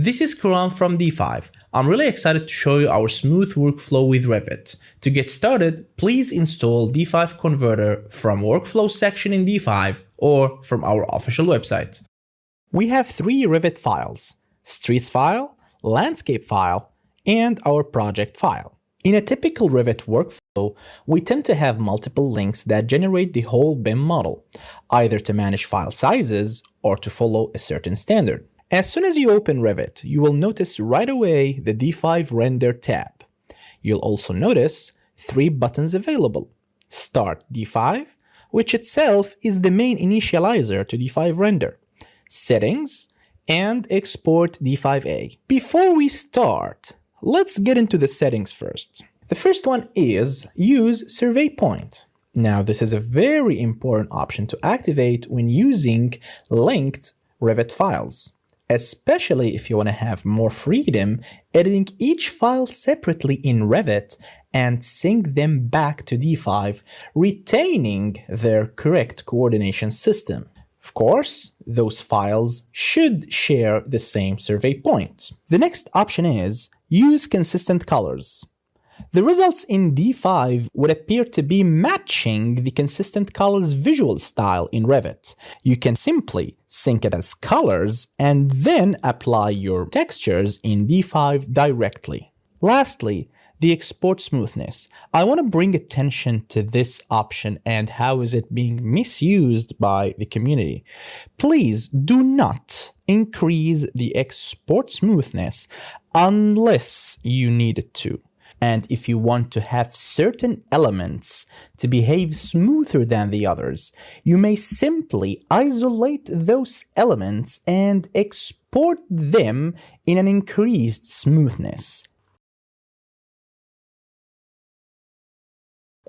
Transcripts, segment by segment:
This is Karam from D5. I'm really excited to show you our smooth workflow with Revit. To get started, please install D5 Converter from Workflow section in D5 or from our official website. We have three Revit files: Streets file, Landscape file, and our Project file. In a typical Revit workflow, we tend to have multiple links that generate the whole BIM model, either to manage file sizes or to follow a certain standard. As soon as you open Revit, you will notice right away the D5 Render tab. You'll also notice three buttons available: Start D5, which itself is the main initializer to D5 Render, Settings, and Export D5A. Before we start, let's get into the settings first. The first one is Use Survey Point. Now, this is a very important option to activate when using linked Revit files, especially if you want to have more freedom editing each file separately in Revit and sync them back to D5, retaining their correct coordination system. Of course, those files should share the same survey point. The next option is Use Consistent Colors. The results in D5 would appear to be matching the consistent colors visual style in Revit. You can simply sync it as colors and then apply your textures in D5 directly. Lastly, the export smoothness. I want to bring attention to this option and how is it being misused by the community. Please do not increase the export smoothness unless you need it to. And if you want to have certain elements to behave smoother than the others, you may simply isolate those elements and export them in an increased smoothness.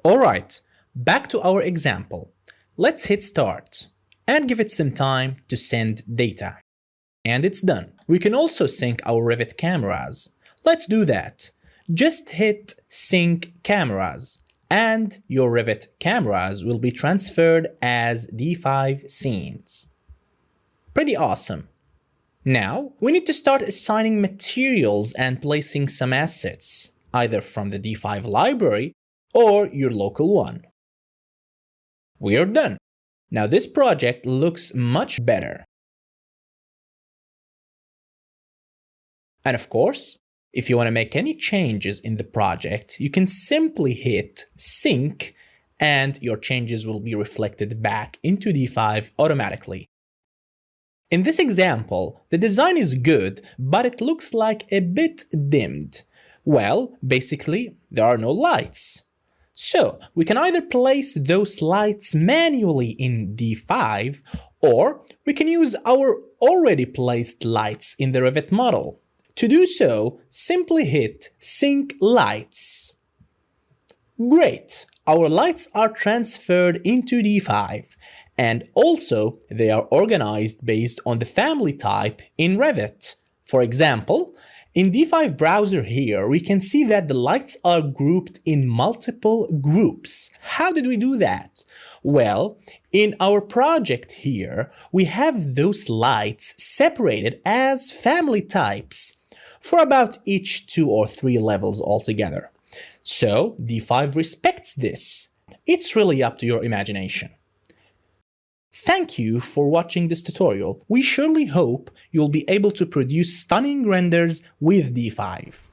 Alright, back to our example. Let's hit start and give it some time to send data. And it's done. We can also sync our Revit cameras. Let's do that. Just hit Sync Cameras and your Revit cameras will be transferred as D5 scenes. Pretty awesome. Now, we need to start assigning materials and placing some assets, either from the D5 library or your local one. We are done. Now this project looks much better. And of course, if you want to make any changes in the project, you can simply hit Sync and your changes will be reflected back into D5 automatically. In this example, the design is good, but it looks like a bit dimmed. Well, basically, there are no lights. So we can either place those lights manually in D5, or we can use our already placed lights in the Revit model. To do so, simply hit Sync Lights. Great! Our lights are transferred into D5, and also they are organized based on the family type in Revit. For example, in D5 browser here, we can see that the lights are grouped in multiple groups. How did we do that? Well, in our project here, we have those lights separated as family types for about each 2 or 3 levels altogether. So D5 respects this. It's really up to your imagination. Thank you for watching this tutorial. We surely hope you'll be able to produce stunning renders with D5.